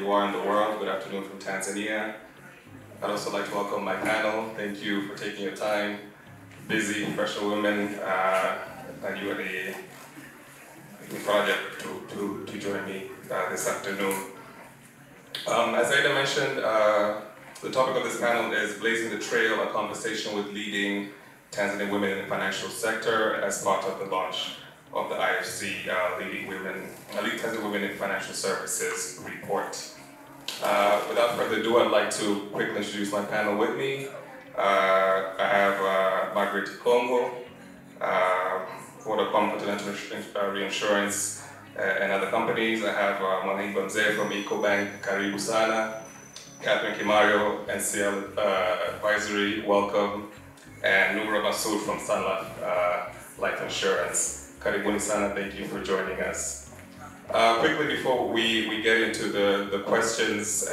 you are in the world. Good afternoon from Tanzania. I'd also like to welcome my panel. Thank you for taking your time. Busy professional women, and you are the project to join me this afternoon. As Aida mentioned, the topic of this panel is Blazing the Trail, a conversation with leading Tanzanian women in the financial sector as part of the launch of the IFC Leading Tanzanian Women in Financial Services report. Without further ado, I'd like to quickly introduce my panel with me. I have Margaret Ikongo, for the Continental Reinsurance and other companies. I have Mwanahiba Mzee from EcoBank, Karibu Sana, Catherine Kimaryo, NCL Advisory, welcome, and Nura Masood from Sun Life Insurance. Karibuni Sana, thank you for joining us. Quickly before we get into the questions,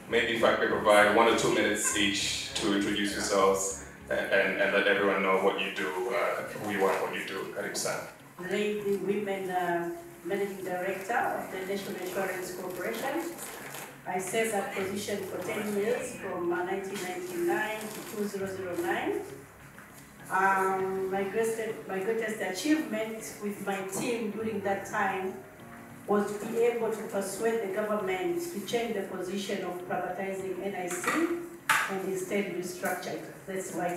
maybe if I could provide 1 or 2 minutes each to introduce yourselves and let everyone know what you do, who you are, what you do. Karibu Sana. Lady Women Managing Director of the National Insurance Corporation. I served that position for 10 years, from 1999 to 2009. My greatest achievement with my team during that time was to be able to persuade the government to change the position of privatizing NIC and instead restructure it. That's why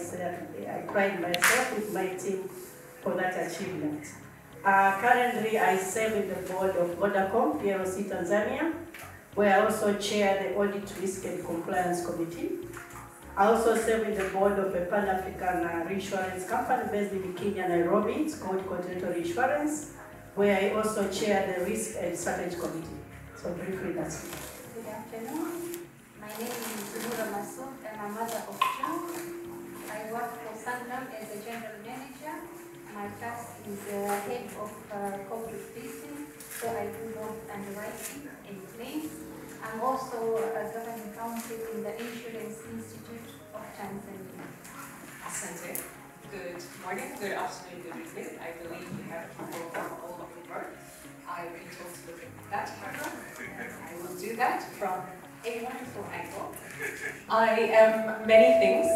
I pride myself with my team for that achievement. Currently, I serve in the board of Vodacom, PLC Tanzania, where I also chair the Audit, Risk and Compliance Committee. I also serve in the board of a Pan-African reinsurance company based in Kenya, Nairobi. It's called Continental Insurance, where I also chair the Risk and Strategy Committee. So briefly, that's it. Good afternoon. My name is Nura Masood. I'm a mother of 2. I work for Sanlam as a general manager. My task is head of corporate business, so I do both underwriting and claims. I'm also a government counsel in the Insurance Institute of Tanzania. Asante. Good morning, good afternoon, good evening. I believe we have people from all over the world. I've been told to look at that camera, and I will do that from a wonderful angle. I am many things.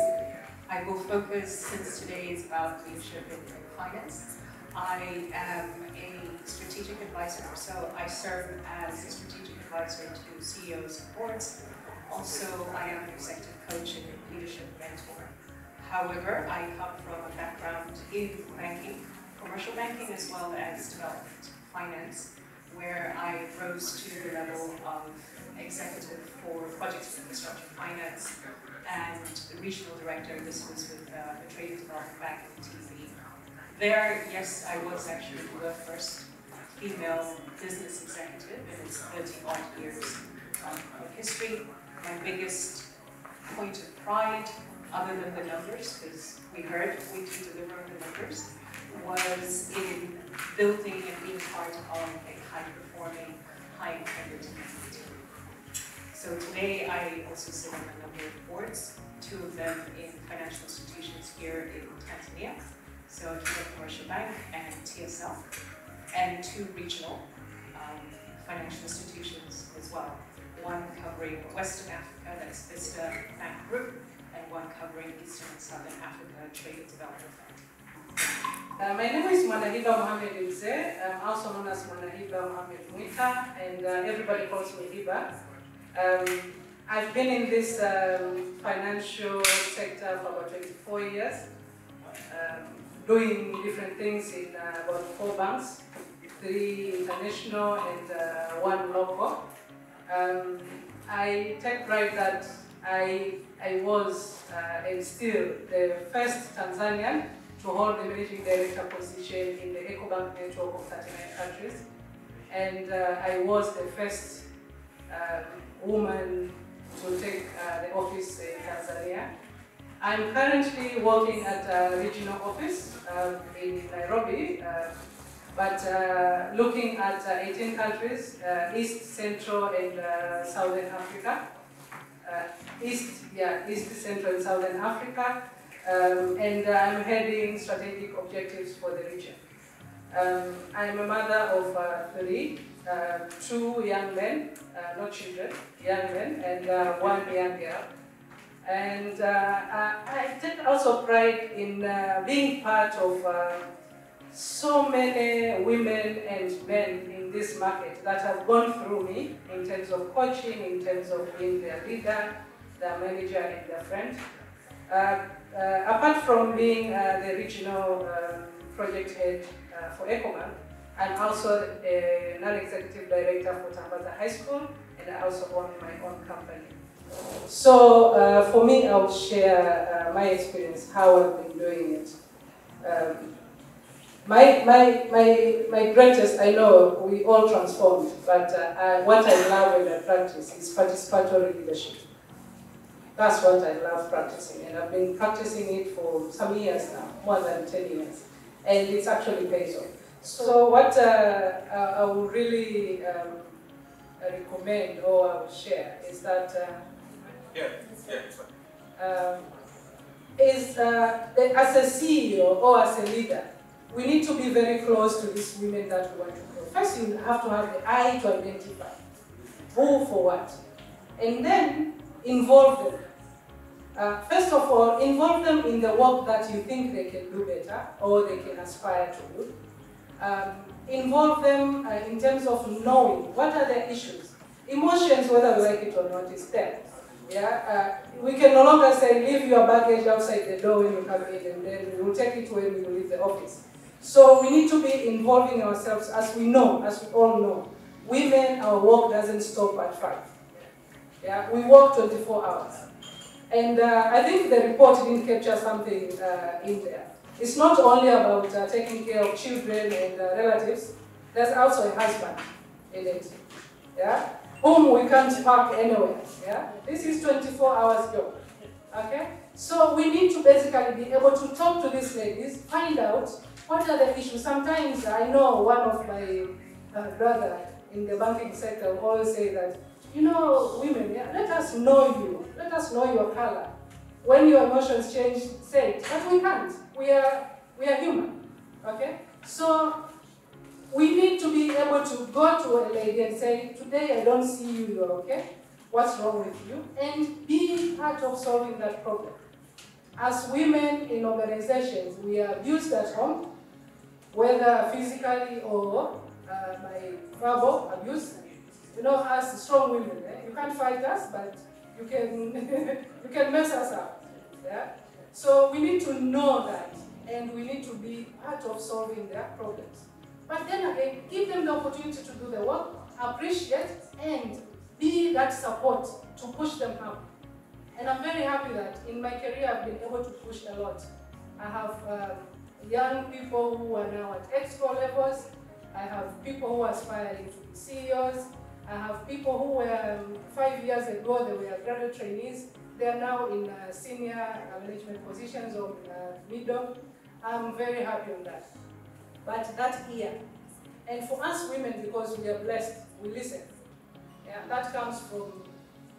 I will focus, since today is about leadership in finance. I am a strategic advisor, so I serve as a strategic advisor to CEOs and boards. Also, I am an executive coach and a leadership mentor. However, I come from a background in banking, commercial banking, as well as development finance, where I rose to the level of executive for projects and infrastructure finance and regional director. This was with the Trade and Development Bank of TV. There, yes, I was actually the first female business executive in its 30-odd years of history. My biggest point of pride, other than the numbers, because we heard we can deliver on the numbers, was in building and being part of a high-performing, high-integrity team. So today, I also sit on a number of boards, 2 of them in financial institutions here in Tanzania, so Aida Commercial Bank and TSL, and 2 regional financial institutions as well. One covering Western Africa, that's Vista Bank Group, and one covering Eastern and Southern Africa Trade and Development Fund. My name is Mwanahiba Mzee. I'm also known as Mwanahiba Mzee, and everybody calls me Hiba. I've been in this financial sector for about 24 years, doing different things in about 4 banks, 3 international and 1 local. I take pride that I was and still the first Tanzanian to hold the managing director position in the EcoBank network of 39 countries. And I was the first woman to take the office in Tanzania. I'm currently working at a regional office in Nairobi, but looking at 18 countries, East, Central, and Southern Africa. East, Central, and Southern Africa, and I'm heading strategic objectives for the region. I'm a mother of 3, 2 young men, not children, young men, and 1 young girl. And I take also pride in being part of so many women and men in this market that have gone through me in terms of coaching, in terms of being their leader, their manager, and their friend. Apart from being the regional project head for ECOMAN, I'm also a non-executive director for Tambaza High School, and I also own my own company. So for me, I'll share my experience, how I've been doing it. My greatest, I know we all transformed, but what I love when I practice is participatory leadership. That's what I love practicing, and I've been practicing it for some years now, more than 10 years, and it's actually pays off. So what I would really recommend or I would share is that as a CEO or as a leader, we need to be very close to these women that we want to grow. First, you have to have the eye to identify who for what, and then involve them. First of all, involve them in the work that you think they can do better or they can aspire to do. Involve them in terms of knowing what are their issues. Emotions, whether we like it or not, is there. Yeah? We can no longer say, leave your baggage outside the door when you come in, and then we will take it when you leave the office. So we need to be involving ourselves, as we know, as we all know. Women, our work doesn't stop at 5. Yeah? We work 24 hours. And I think the report didn't capture something in there. It's not only about taking care of children and relatives, there's also a husband in it, yeah? Whom we can't park anywhere, yeah? This is 24 hours job, okay? So we need to basically be able to talk to these ladies, find out what are the issues. Sometimes I know one of my brother in the banking sector will always say that, you know, women, yeah, let us know you. Let us know your color. When your emotions change, say it. But we can't. We are human. Okay? So we need to be able to go to a lady and say, today I don't see you, you're okay. What's wrong with you? And be part of solving that problem. As women in organizations, we are abused at home, whether physically or by verbal abuse. You know, as strong women, you can't fight us, but you can you can mess us up. Yeah? So we need to know that, and we need to be part of solving their problems. But then again, give them the opportunity to do the work, appreciate, and be that support to push them up. And I'm very happy that in my career I've been able to push a lot. I have young people who are now at exco levels. I have people who are aspiring to be CEOs. I have people who were 5 years ago, they were graduate trainees. They are now in senior management positions or middle. I'm very happy on that. But that here, and for us women, because we are blessed, we listen. Yeah, that comes from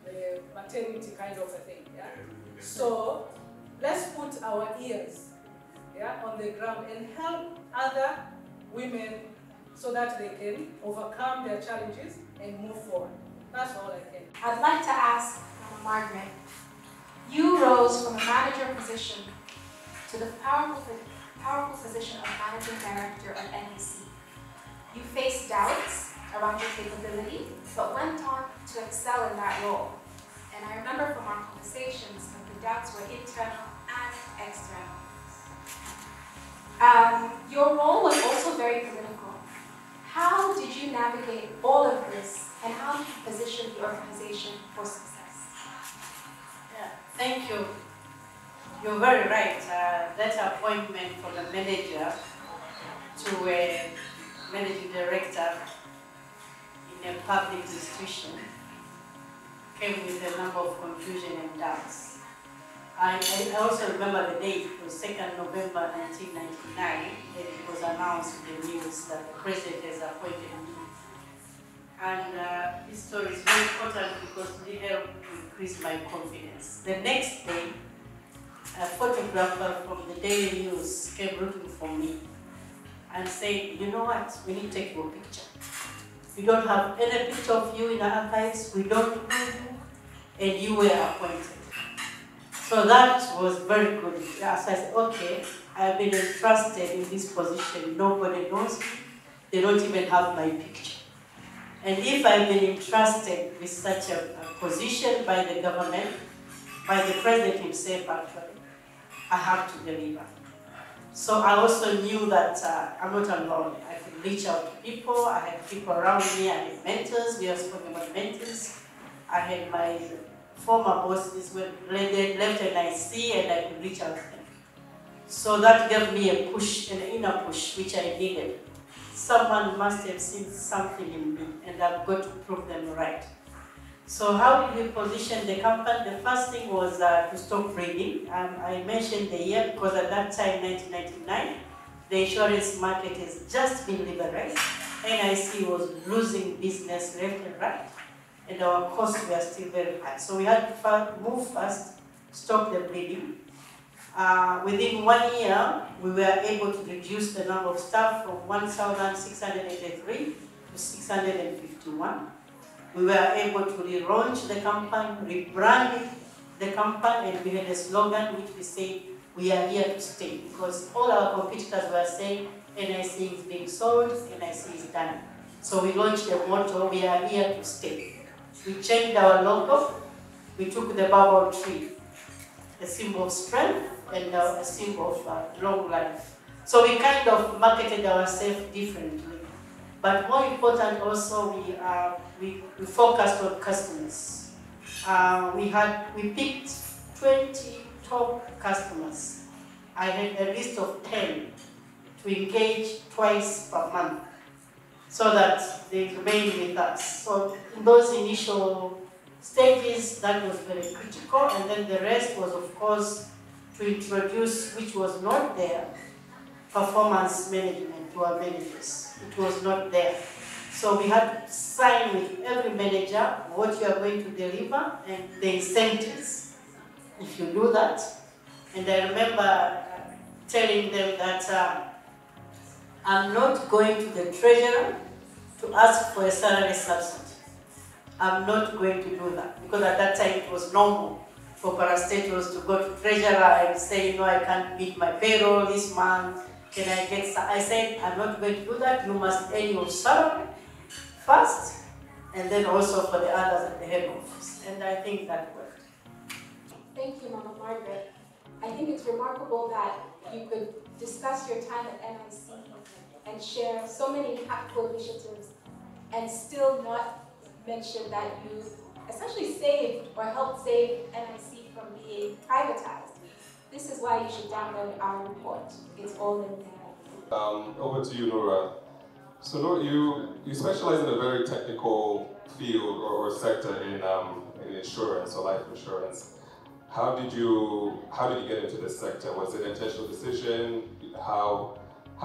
the maternity kind of a thing. Yeah? So let's put our ears, yeah, on the ground and help other women so that they can overcome their challenges and move forward. That's all I can. I'd like to ask Margaret, you rose from a manager position to the powerful position of managing director at NEC. You faced doubts around your capability, but went on to excel in that role. And I remember from our conversations that the doubts were internal and external. Your role was also very political. How did you navigate all of this, and how did you position the organization for success? Yeah, thank you. You're very right. That appointment for the manager to a managing director in a public institution came with a number of confusion and doubts. I also remember the date, it was 2nd November 1999, and it was announced in the news that the president has appointed me. And this story is very important because it helped increase my confidence. The next day, a photographer from the Daily News came looking for me and said, you know what, we need to take your picture. We don't have any picture of you in our archives. We don't know you, and you were appointed. So that was very good. As I said, okay, I've been entrusted in this position. Nobody knows me. They don't even have my picture. And if I've been entrusted with such a position by the government, by the president himself actually, I have to deliver. So I also knew that I'm not alone. I could reach out to people. I had people around me. I had mentors. We have spoken about mentors. I had my former bosses when they left NIC, and I could reach out to them. So that gave me a push, an inner push, which I needed. Someone must have seen something in me, and I've got to prove them right. So how did we position the company? The first thing was to stop breeding. I mentioned the year because at that time, 1999, the insurance market has just been liberalized. NIC was losing business left and right, and our costs were still very high. So we had to move fast, stop the bleeding. Within 1 year, we were able to reduce the number of staff from 1,683 to 651. We were able to relaunch the company, rebrand the company, and we had a slogan which we say, "We are here to stay," because all our competitors were saying, NIC is being sold, NIC is done. So we launched the motto, "We are here to stay." We changed our logo. We took the bubble tree, a symbol of strength and a symbol of long life. So we kind of marketed ourselves differently. But more important also, we focused on customers. We picked 20 top customers. I had a list of 10 to engage twice per month so that they remain with us. So in those initial stages, that was very critical, and then the rest was, of course, to introduce, which was not there, performance management to our managers. It was not there. So we had to sign with every manager what you are going to deliver and the incentives if you do that. And I remember telling them that I'm not going to the treasurer to ask for a salary subsidy. I'm not going to do that, because at that time it was normal for parastatals to go to treasurer and say, "No, I can't meet my payroll this month. Can I get some?" I said, "I'm not going to do that. You must earn your salary first, and then also for the others at the head office." And I think that worked. Thank you, Mama Margaret. I think it's remarkable that you could discuss your time at NIC and share so many impactful initiatives and still not mention that you essentially saved or helped save NIC from being privatized. This is why you should download our report. It's all in there. Over to you, Nura. So Nura, you specialize in a very technical field or sector in insurance or life insurance. How did you get into this sector? Was it an intentional decision? How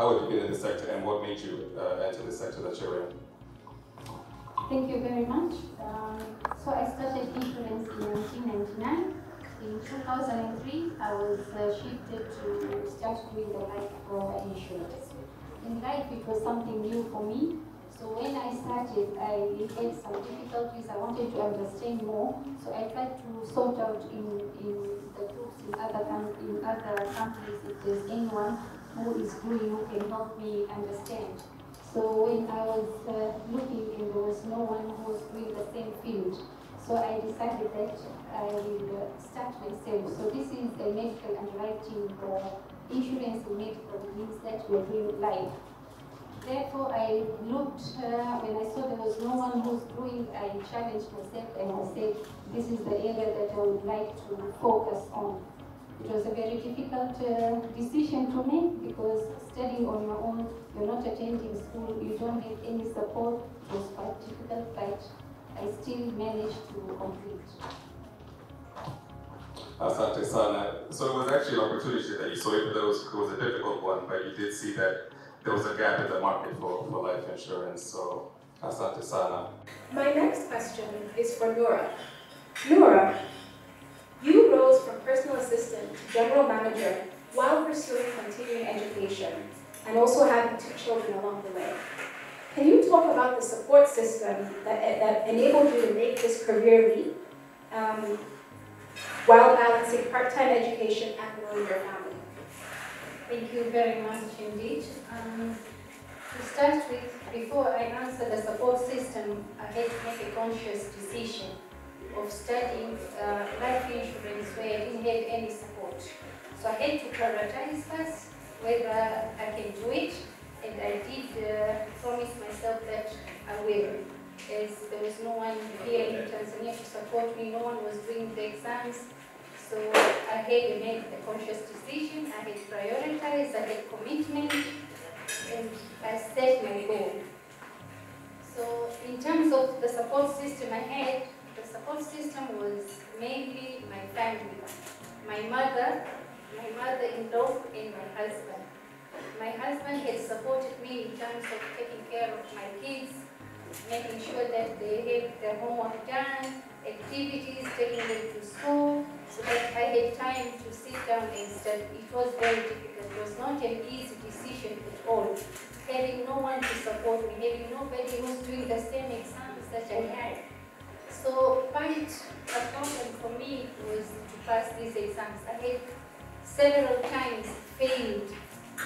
did you get in the sector, and what made you enter the sector that you're in? Thank you very much. So I started insurance in 1999. In 2003, I was shifted to start doing the life insurance. In life, it was something new for me. So when I started, I had some difficulties. I wanted to understand more. So I tried to sort out in the groups in other countries if there's anyone who is doing, who can help me understand. So when I was looking, and there was no one who was doing the same field, so I decided that I will start myself. So this is a medical underwriting insurance and medical means that we're doing live. Therefore, I looked, when I saw there was no one who's doing, I challenged myself and I said, this is the area that I would like to focus on. It was a very difficult decision to make, because studying on your own, you're not attending school, you don't have any support. It was quite difficult, but I still managed to complete. Asante sana. So it was actually an opportunity that you saw, even though it was a difficult one, but you did see that there was a gap in the market for life insurance. So asante sana. My next question is for Nura. Nura, you rose from personal assistant to general manager while pursuing continuing education and also having 2 children along the way. Can you talk about about the support system that enabled you to make this career leap while balancing part-time education and growing your family. Thank you very much indeed. To start with, before I answer the support system, I had to make a conscious decision of studying life insurance where I didn't have any support. So I had to prioritize first whether I can do it, and I did promise myself that I will, as there was no one here in Tanzania to support me, no one was doing the exams. So I had made a conscious decision, I had prioritized, I had commitment, and I set my goal. So in terms of the support system I had, the support system was mainly my family, my mother-in-law, and my husband. My husband had supported me in terms of taking care of my kids, making sure that they have their homework done, activities, taking them to school, so that I had time to sit down and study. It was very difficult. It was not an easy decision at all. Having no one to support me, having nobody who's doing the same exams that I had. So quite a problem for me was to pass these exams. I had several times failed,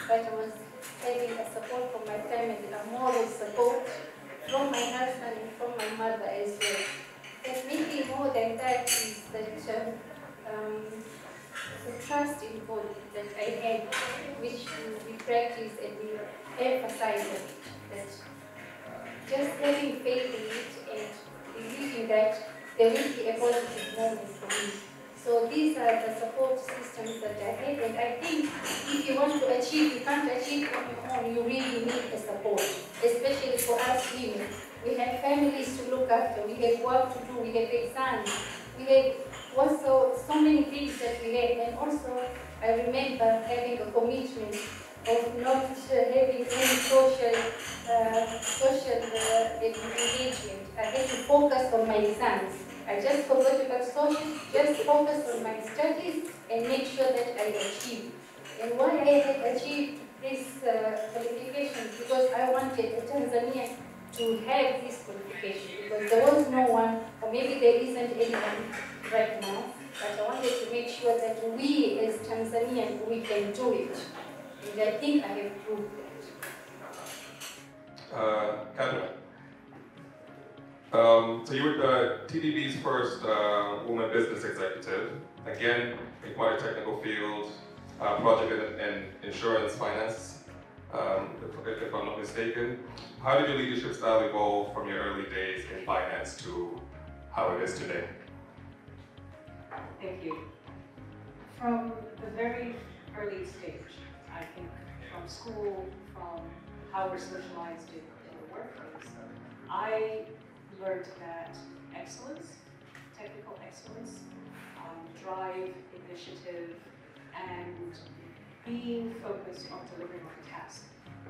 but I was having a support from my family, a moral support from my husband and from my mother as well. And maybe more than that is that the trust in God that I had, which we practice and we emphasize on it, that just having faith in it and believing that there will be a positive moment for me. So these are the support systems that I had, and I think if you want to achieve, you can't achieve on your own, you really need the support, especially for us women. We have families to look after, we have work to do, we have exams, we have also so many things that we have, and also I remember having a commitment of not having any social engagement. I had to focus on my exams. I just forgot about social, just focus on my studies and make sure that I achieve. And why I had achieved this qualification, because I wanted a Tanzanian to have this qualification, because there was no one, or maybe there isn't anyone right now, but I wanted to make sure that we as Tanzanians, we can do it. And I think I have proved that. Kendra. So you were TDB's first woman business executive, again, in quite a technical field, project and insurance finance, if I'm not mistaken. How did your leadership style evolve from your early days in finance to how it is today? Thank you. From the very early stage, I think from school, from how we're socialized in the workplace, I learned that excellence, technical excellence, drive, initiative, and being focused on delivering on the task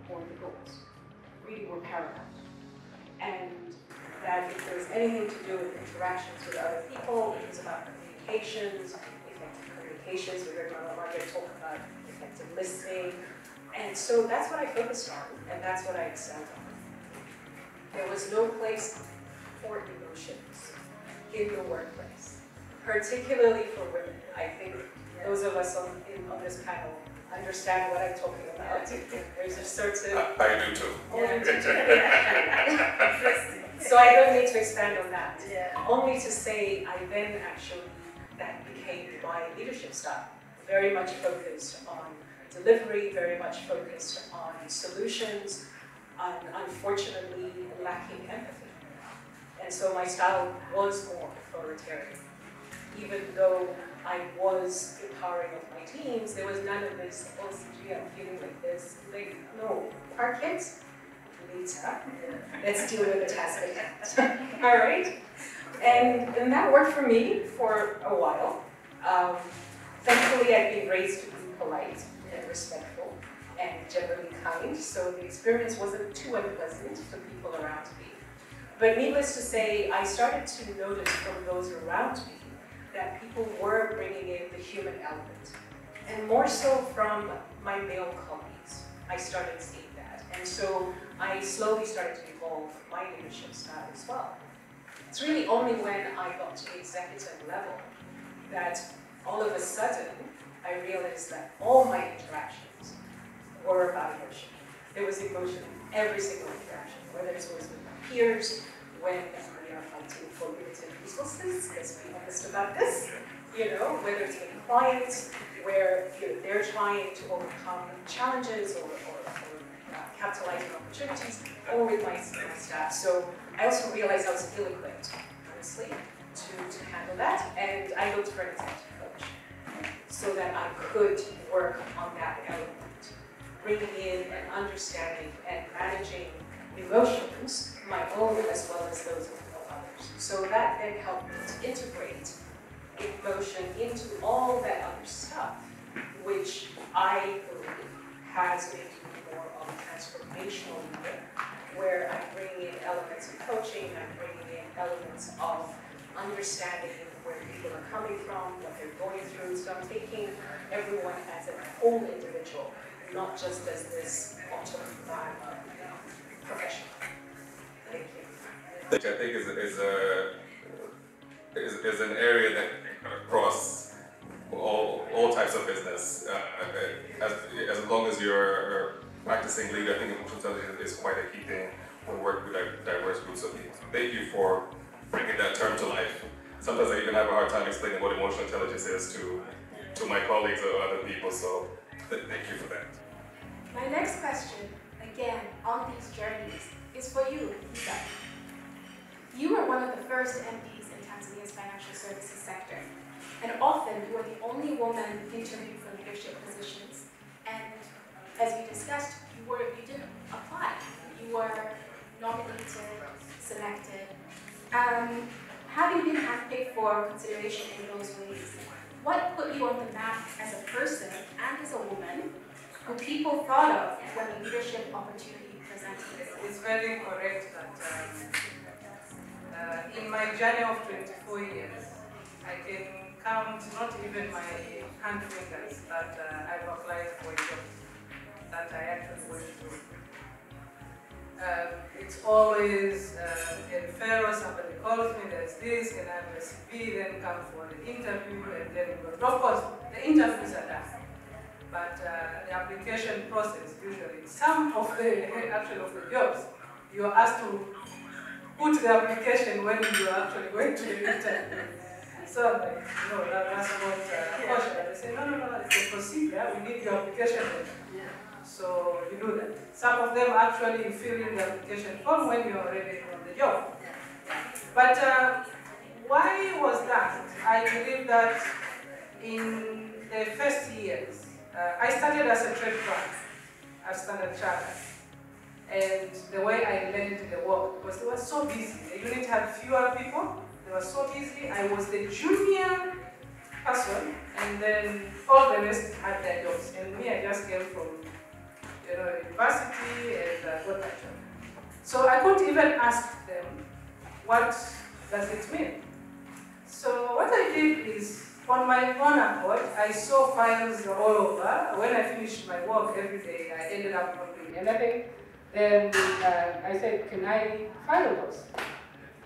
or the goals really were paramount. And that if there's anything to do with interactions with other people, it was about communications, effective communications. We heard Margaret talk about effective listening. And so that's what I focused on, and that's what I excelled on. There was no place for emotions in the workplace, particularly for women. I think those of us on this panel understand what I'm talking about. There's a certain... I do too. So I don't need to expand on that. Only to say I then actually, that became my leadership style. Very much focused on delivery, very much focused on solutions, and unfortunately lacking empathy. And so my style was more authoritarian. Even though I was empowering of my teams, there was none of this, oh, CG, I'm feeling like this. Like, no, park it, later. Let's deal with the task at hand. All right? And that worked for me for a while. Thankfully, I've been raised to be polite and respectful and generally kind, so the experience wasn't too unpleasant for people around me. But needless to say, I started to notice from those around me that people were bringing in the human element. And more so from my male colleagues, I started seeing that. And so I slowly started to evolve my leadership style as well. It's really only when I got to the executive level that all of a sudden I realized that all my interactions were about emotion. There was emotion in every single interaction, whether it was with my peers, when we are fighting for limited resources, let's be honest about this, whether it's with clients, where they're trying to overcome challenges or capitalize on opportunities, or with my staff. So I also realized I was ill-equipped, honestly, to handle that, and I looked for an executive coach so that I could work on that element, bringing in and understanding and managing emotions, my own as well as those of others. So that then helped me to integrate emotion into all that other stuff, which I believe has made me more of a transformational leader, where I'm bringing in elements of coaching, I'm bringing in elements of understanding where people are coming from, what they're going through. So I'm taking everyone as a whole individual, not just as this bottom line professional. Thank you. Which I think is an area that can across all types of business. As long as you're practicing leader, I think emotional intelligence is quite a key thing when we work with diverse groups of people. Thank you for bringing that term to life. Sometimes I even have a hard time explaining what emotional intelligence is to my colleagues or other people, so thank you for that. My next question, again, on these journeys, is for you, Aida. You were one of the first MPs in Tanzania's financial services sector, and often you were the only woman interviewed for leadership positions. And as we discussed, you didn't apply. You were nominated, selected. Having been handpicked for consideration in those ways, what put you on the map as a person and as a woman who people thought of when a leadership opportunity presented itself? It's very correct that in my journey of 24 years, I can count not even my hand fingers that I've applied for a job that I actually went through. It's always a referral, somebody calls me, there's this, and I have a CV, then come for the interview, and then of course, the interviews are done. But the application process, usually, some of the jobs, you're asked to put the application when you're actually going to the interview. So I'm like, no, that's not caution. They say, no, it's a procedure, we need your application. So you do that. Some of them actually fill in the application form when you're already on the job. But why was that? I believe that in the first years, I started as a trade clerk at Standard Chartered. And the way I learned the work was they were so busy. The unit had fewer people. They were so busy. I was the junior person, and then all the rest had their jobs. And me, I just came from university and got my job. So I couldn't even ask them, what does it mean? So what I did is, on my own accord, I saw files all over. When I finished my work every day, I ended up not doing anything. Then I said, can I file those?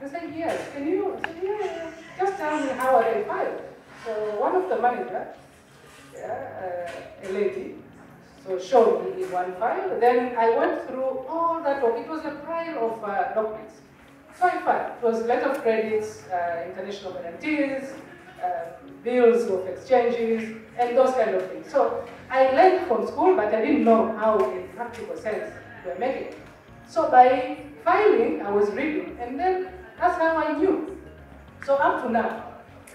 I said, yes. Can you? I said, yeah. Just tell me how I can file. So one of the managers, a lady, so showed me in one file. Then I went through all that work. It was a pile of documents. So I filed. It was letter of credits, international guarantees, bills of exchanges, and those kind of things. So I learned from school, but I didn't know how in practical sense we're making it. So by filing, I was reading, and then that's how I knew. So up to now,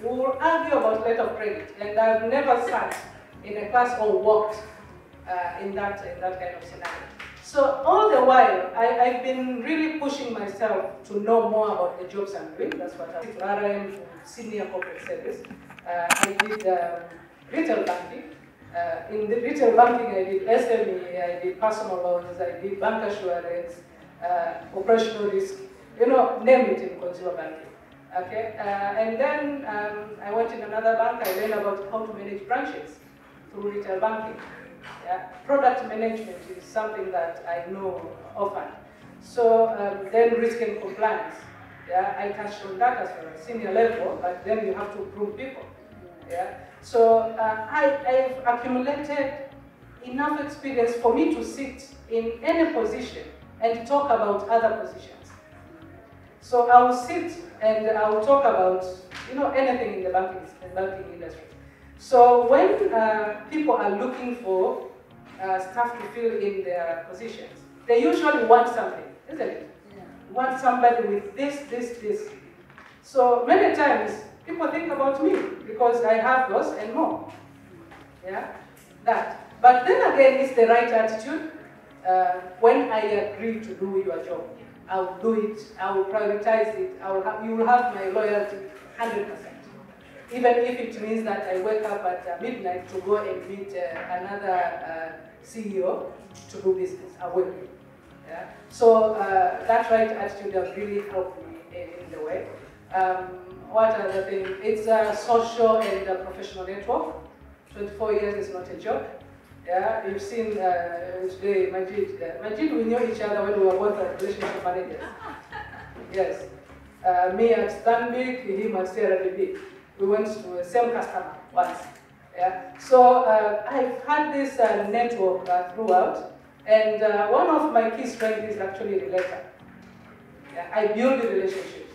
we will argue about letter of credit, and I've never sat in a class or worked in that kind of scenario. So all the while, I've been really pushing myself to know more about the jobs I'm doing. That's what I did to RM, to senior corporate service. I did retail banking. In the retail banking, I did SME, I did personal loans, I did bank assurance, operational risk, name it in consumer banking. Okay, and then I went in another bank. I learned about how to manage branches through retail banking. Yeah. Product management is something that I know often. So then risk and compliance. Yeah, I touched on that as well, senior level, but then you have to approve people. Yeah. So I've accumulated enough experience for me to sit in any position and talk about other positions. So I will sit and I will talk about anything in the banking industry. So when people are looking for staff to fill in their positions, they usually want something, isn't it? Yeah. Want somebody with this. So many times people think about me because I have those and more. Yeah, that. But then again, it's the right attitude. When I agree to do your job, I will do it. I will prioritize it. You will have my loyalty 100%. Even if it means that I wake up at midnight to go and meet another CEO to do business, I will. Yeah? So that right attitude has really helped me in the way. What other thing? It's a social and a professional network. 24 years is not a joke. Yeah, you've seen today Majid. Majid, we knew each other when we were both relationship managers. Yes. Me at Stanbic, him at CRDB. We went to the same customer once. Yeah. So I've had this network throughout, and one of my key strengths is actually the letter. Yeah, I build relationships.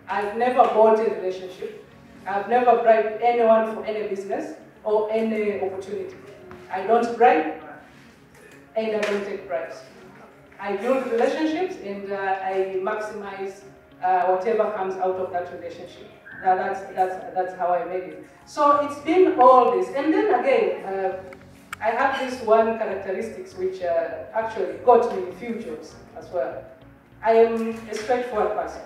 I've never bought a relationship. I've never bribed anyone for any business or any opportunity. I don't bribe, and I don't take bribes. I build relationships, and I maximize whatever comes out of that relationship. That's how I made it. So it's been all this, and then again, I have this one characteristics which actually got me a few jobs as well. I am a straightforward person.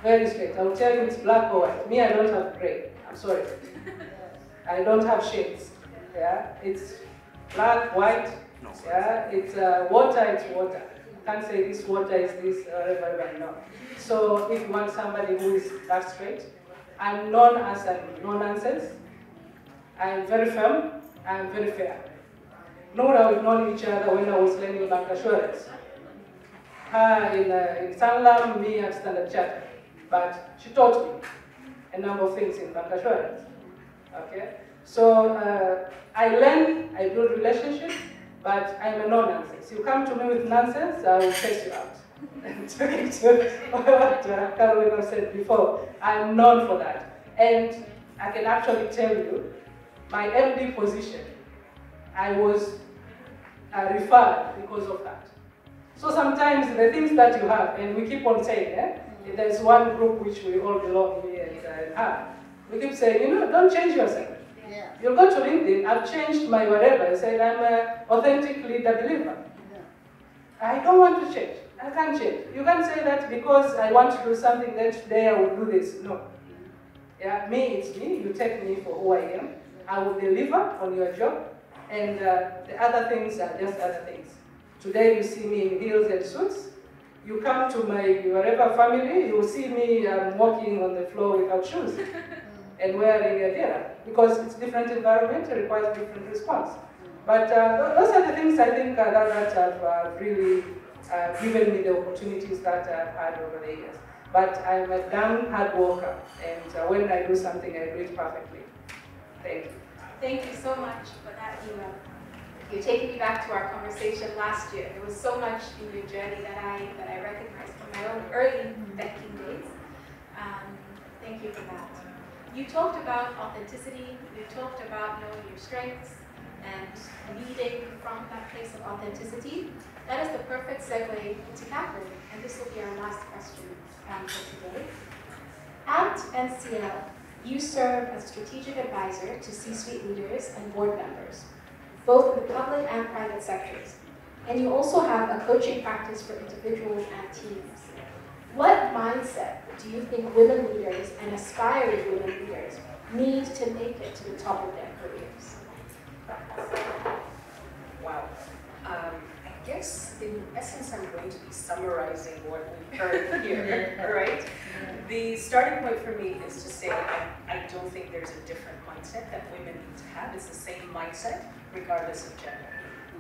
Very straight. I will tell you it's black or white. Me, I don't have gray. I'm sorry. I don't have shades. Yeah, it's black, white. Yeah, it's water. It's water. You can't say this water is this or whatever. No. So if you want somebody who is that straight, I'm known as a no-nonsense. I'm very firm. I'm very fair. Nura, we've known each other when I was learning bank assurance. Her in Sanlam, me at Standard Charter. But she taught me a number of things in bank assurance. Okay? So I learn, I build relationships, but I'm a no-nonsense. You come to me with nonsense, I will chase you out. What Carolina said before, I'm known for that. And I can actually tell you, my MD position, I was referred because of that. So sometimes the things that you have, and we keep on saying, there's one group which we all belong to and have. We keep saying, don't change yourself. Yeah. You'll go to LinkedIn, I've changed my whatever. I said I'm an authentic leader believer. Yeah. I don't want to change. I can't change. You can't say that because I want to do something that today I will do this. No. Yeah, me, it's me. You take me for who I am. I will deliver on your job. And the other things are just other things. Today you see me in heels and suits. You come to my whatever family, you will see me walking on the floor without shoes and wearing a dera, because it's different environment, it requires different response. But those are the things I think that have really given me the opportunities that I've had over the years. But I'm a damn hard worker, and when I do something, I do it perfectly. Thank you. Thank you so much for that, Nura. You're taking me back to our conversation last year. There was so much in your journey that I recognized from my own early banking days. Thank you for that. You talked about authenticity. You talked about knowing your strengths and leading from that place of authenticity. That is the perfect segue to Catherine, and this will be our last question for today. At NCL, you serve as strategic advisor to C-suite leaders and board members, both in the public and private sectors. And you also have a coaching practice for individuals and teams. What mindset do you think women leaders and aspiring women leaders need to make it to the top of their careers? Wow. I guess in essence I'm going to be summarizing what we've heard here, all right? The starting point for me is to say I don't think there's a different mindset that women need to have. It's the same mindset regardless of gender.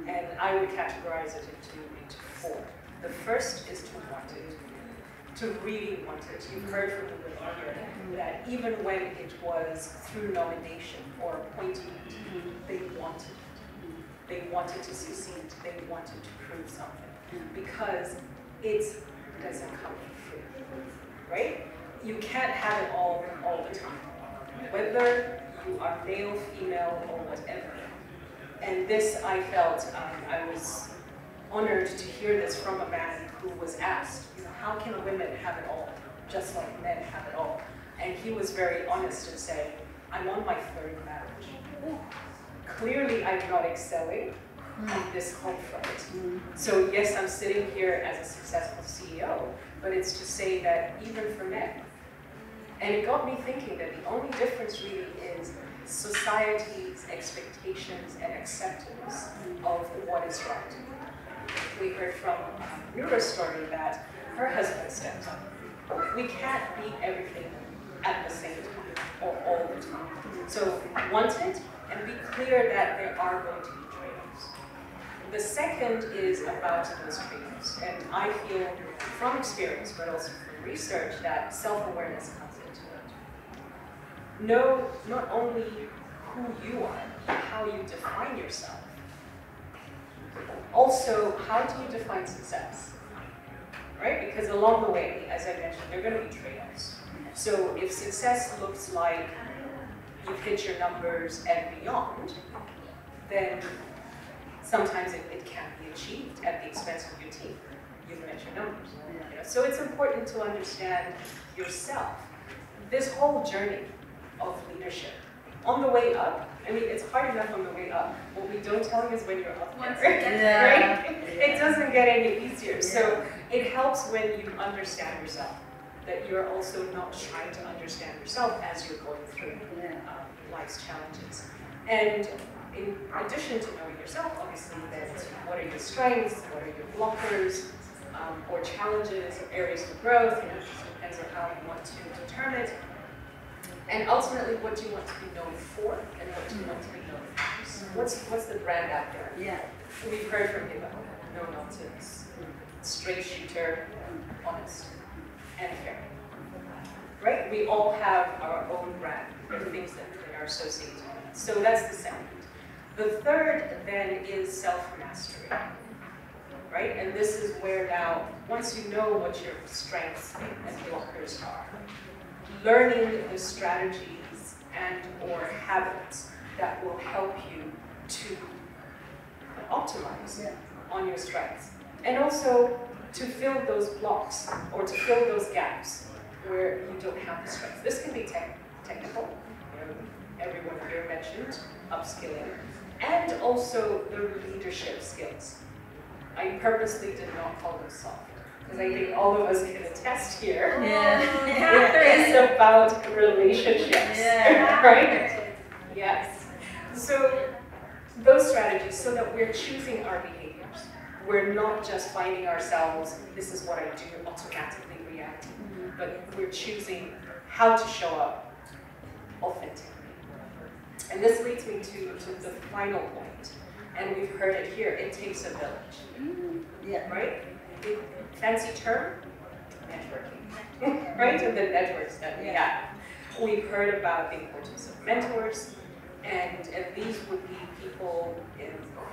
And I would categorize it into four. The first is to want it, to really want it. You've heard from the women here that even when it was through nomination or appointment, they wanted it. They wanted to succeed. They wanted to prove something because it doesn't come free, right? You can't have it all the time, whether you are male, female, or whatever. And this, I felt, I was honored to hear this from a man who was asked, you know, how can women have it all, just like men have it all? And he was very honest and said, I'm on my third marriage. Clearly, I'm not excelling on this home front. So yes, I'm sitting here as a successful CEO, but it's to say that even for men, and it got me thinking that the only difference really is society's expectations and acceptance of what is right. We heard from Nura's story that her husband stepped up. We can't be everything at the same time or all the time. So want it and be clear that there are going to be trade-offs. The second is about those trade-offs. And I feel from experience, but also from research, that self-awareness comes into it. Know not only who you are, but how you define yourself. Also, how do you define success? Right? Because along the way, as I mentioned, there are going to be trade-offs. So if success looks like you've hit your numbers and beyond, then sometimes it can't be achieved at the expense of your team. You've met your numbers. You know? So it's important to understand yourself. This whole journey of leadership, on the way up, I mean, it's hard enough on the way up. What we don't tell you is when you're up there, right? It doesn't get any easier. So it helps when you understand yourself, that you're also not trying to understand yourself as you're going through life's challenges. And in addition to knowing yourself, obviously, then what are your strengths, what are your blockers, or challenges, or areas for growth, you know, it just depends on how you want to determine it. And ultimately, what do you want to be known for, and what do you want to be known for? What's the brand out there? Yeah. We've heard from people, no nonsense, straight shooter, honest, and fair. Right? We all have our own brand. There are things that are associated with it. So that's the second. The third, then, is self-mastery. Right? And this is where now, once you know what your strengths and blockers are, learning the strategies and or habits that will help you to optimize on your strengths. And also to fill those blocks or to fill those gaps where you don't have the strengths. This can be technical, you know, everyone here mentioned upskilling, and also the leadership skills. I purposely did not call them soft, because I think all of us can attest here. It is about relationships, right? Yes. So those strategies, so that we're choosing our behaviors. We're not just finding ourselves, this is what I do, automatically reacting, but we're choosing how to show up authentically. And this leads me to the final point, and we've heard it here, it takes a village, right? Fancy term, networking, right? And the networks that we have. We've heard about the importance of mentors, and these would be people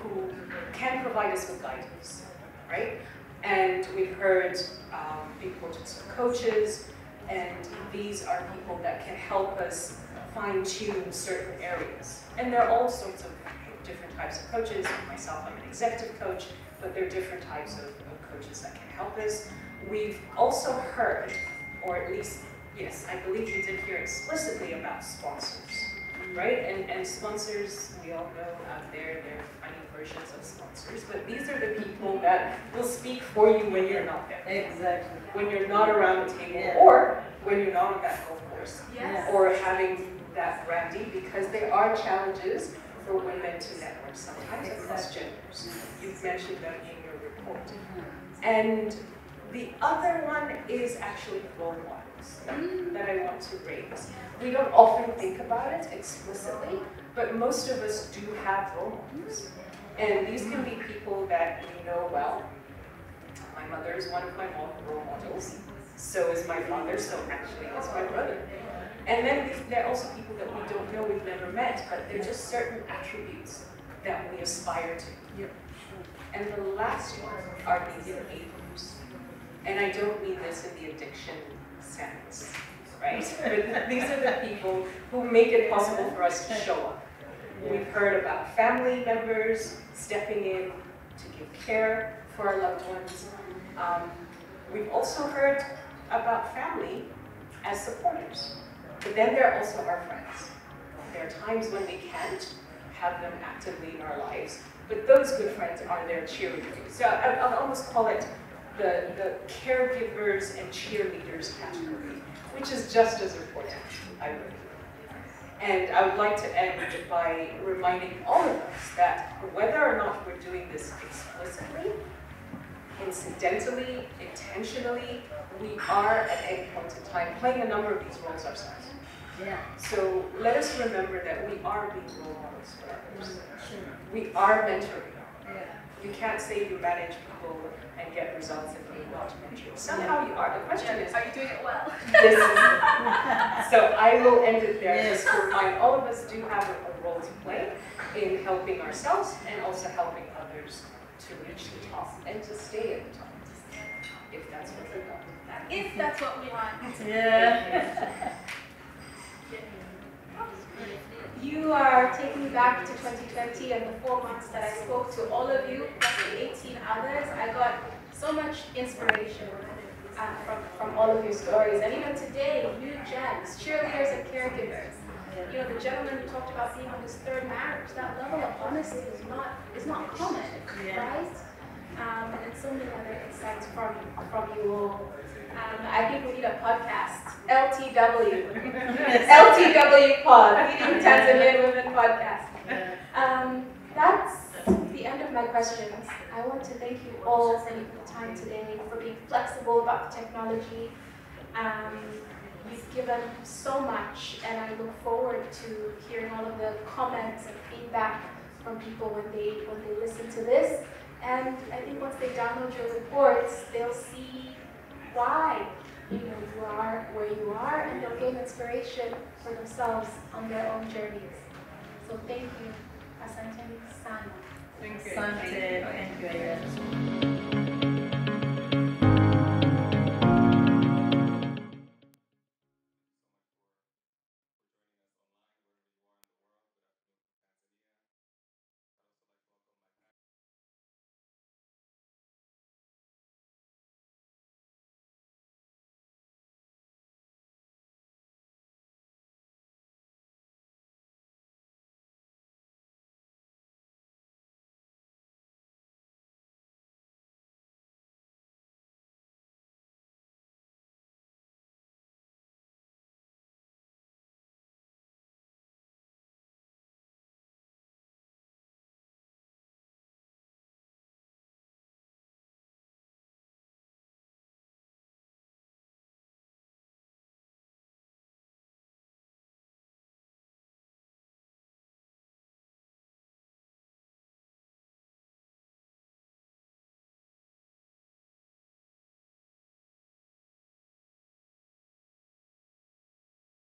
who can provide us with guidance, right? And we've heard the importance of coaches, and these are people that can help us fine-tune certain areas. And there are all sorts of different types of coaches. Myself, I'm an executive coach, but there are different types of coaches that can help us. We've also heard, or at least, yes, I believe we did hear explicitly about sponsors, right? And sponsors, we all know out there, there are funny versions of sponsors, but these are the people that will speak for you when you're not there. Exactly. When you're not around the table, or when you're not on that golf course, or having that brandy, because there are challenges for women to network sometimes across genders. You've mentioned them in your report. And the other one is actually role models that I want to raise. We don't often think about it explicitly, but most of us do have role models. And these can be people that we know well, My mother is one of my role models. So is my father, so actually is my brother. And then there are also people that we don't know, we've never met, but they're just certain attributes that we aspire to. And the last one are these enablers. And I don't mean this in the addiction sense, right? But these are the people who make it possible for us to show up. We've heard about family members stepping in to give care for our loved ones. We've also heard about family as supporters. But then there are also our friends. There are times when we can't have them actively in our lives, but those good friends are their cheerleaders. So I'll almost call it the caregivers and cheerleaders category, which is just as important, I believe. And I would like to end by reminding all of us that whether or not we're doing this explicitly, incidentally, intentionally, we are at any point in time playing a number of these roles ourselves. Yeah. So let us remember that we are being role models for others. We are mentoring. You can't say you manage people and get results if you're not mentoring. Somehow you are. The question is, Are you doing it well? this is so I will end it there just to remind all of us do have a role to play in helping ourselves and also helping others to reach the top and to stay at the top, if that's what we want. If that's what we want. Yeah. You are taking me back to 2020 and the 4 months that I spoke to all of you, plus the 18 others. I got so much inspiration from all of your stories. And even today, new gems, cheerleaders and caregivers. You know, the gentleman who talked about being on his third marriage, that level of honesty is not common, right? And so many other insights from you all. I think we need a podcast. LTW. LTW pod. Leading Tanzanian Women podcast. That's the end of my questions. I want to thank you all for taking the time today, for being flexible about the technology. You've given so much, and I look forward to hearing all of the comments and feedback from people when they listen to this. And I think once they download your reports, they'll see why you are where you are, and they'll gain inspiration for themselves on their own journeys. So thank you. Asante sana. Thank you. Asante. Thank you.